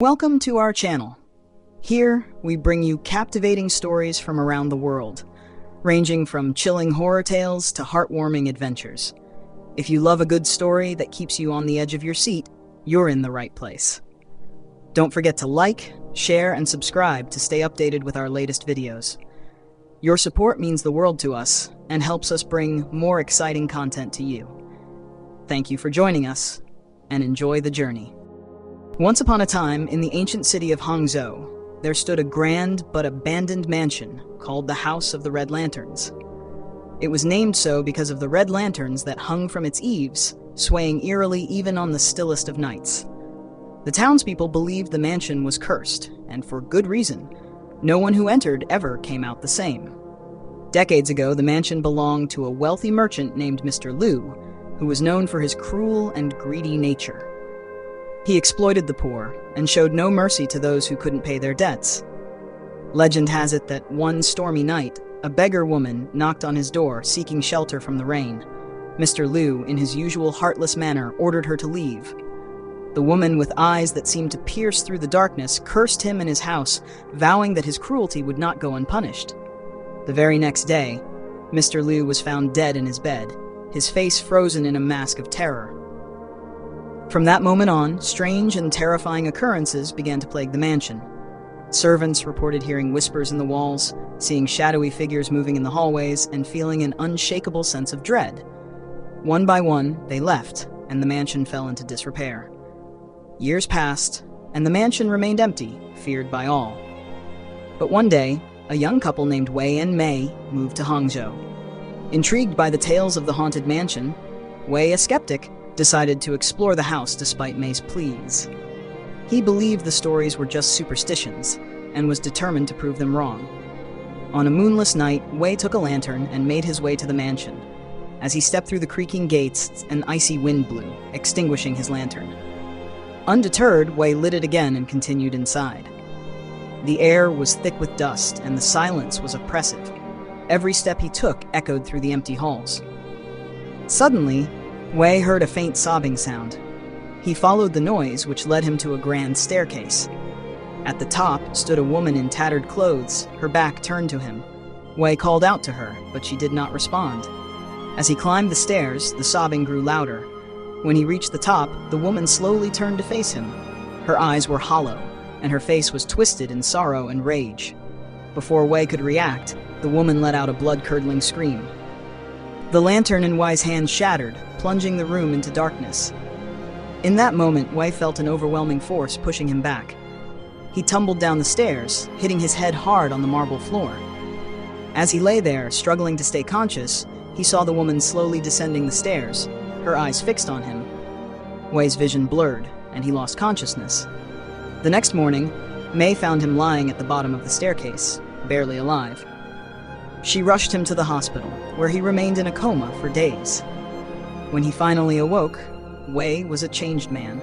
Welcome to our channel. Here, we bring you captivating stories from around the world, ranging from chilling horror tales to heartwarming adventures. If you love a good story that keeps you on the edge of your seat, you're in the right place. Don't forget to like, share, and subscribe to stay updated with our latest videos. Your support means the world to us and helps us bring more exciting content to you. Thank you for joining us, and enjoy the journey. Once upon a time, in the ancient city of Hangzhou, there stood a grand but abandoned mansion called the House of the Red Lanterns. It was named so because of the red lanterns that hung from its eaves, swaying eerily even on the stillest of nights. The townspeople believed the mansion was cursed, and for good reason. No one who entered ever came out the same. Decades ago, the mansion belonged to a wealthy merchant named Mr. Liu, who was known for his cruel and greedy nature. He exploited the poor and showed no mercy to those who couldn't pay their debts. Legend has it that one stormy night, a beggar woman knocked on his door seeking shelter from the rain. Mr. Liu, in his usual heartless manner, ordered her to leave. The woman, with eyes that seemed to pierce through the darkness, cursed him and his house, vowing that his cruelty would not go unpunished. The very next day, Mr. Liu was found dead in his bed, his face frozen in a mask of terror. From that moment on, strange and terrifying occurrences began to plague the mansion. Servants reported hearing whispers in the walls, seeing shadowy figures moving in the hallways, and feeling an unshakable sense of dread. One by one, they left, and the mansion fell into disrepair. Years passed, and the mansion remained empty, feared by all. But one day, a young couple named Wei and Mei moved to Hangzhou. Intrigued by the tales of the haunted mansion, Wei, a skeptic, decided to explore the house despite Mei's pleas. He believed the stories were just superstitions and was determined to prove them wrong. On a moonless night, Wei took a lantern and made his way to the mansion. As he stepped through the creaking gates, an icy wind blew, extinguishing his lantern. Undeterred, Wei lit it again and continued inside. The air was thick with dust and the silence was oppressive. Every step he took echoed through the empty halls. Suddenly, Wei heard a faint sobbing sound. He followed the noise, which led him to a grand staircase. At the top stood a woman in tattered clothes, her back turned to him. Wei called out to her, but she did not respond. As he climbed the stairs, the sobbing grew louder. When he reached the top, the woman slowly turned to face him. Her eyes were hollow, and her face was twisted in sorrow and rage. Before Wei could react, the woman let out a blood-curdling scream. The lantern in Wei's hand shattered, plunging the room into darkness. In that moment, Wei felt an overwhelming force pushing him back. He tumbled down the stairs, hitting his head hard on the marble floor. As he lay there, struggling to stay conscious, he saw the woman slowly descending the stairs, her eyes fixed on him. Wei's vision blurred, and he lost consciousness. The next morning, Mei found him lying at the bottom of the staircase, barely alive. She rushed him to the hospital, where he remained in a coma for days. When he finally awoke, Wei was a changed man.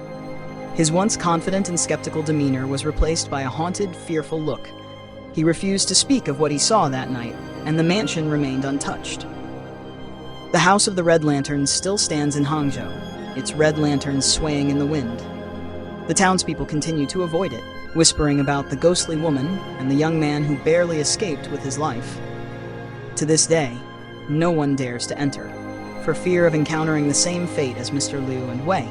His once confident and skeptical demeanor was replaced by a haunted, fearful look. He refused to speak of what he saw that night, and the mansion remained untouched. The House of the Red Lanterns still stands in Hangzhou, its red lanterns swaying in the wind. The townspeople continue to avoid it, whispering about the ghostly woman and the young man who barely escaped with his life. To this day, no one dares to enter, for fear of encountering the same fate as Mr. Liu and Wei.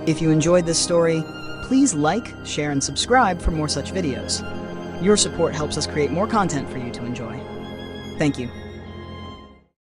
If you enjoyed this story, please like, share, and subscribe for more such videos. Your support helps us create more content for you to enjoy. Thank you.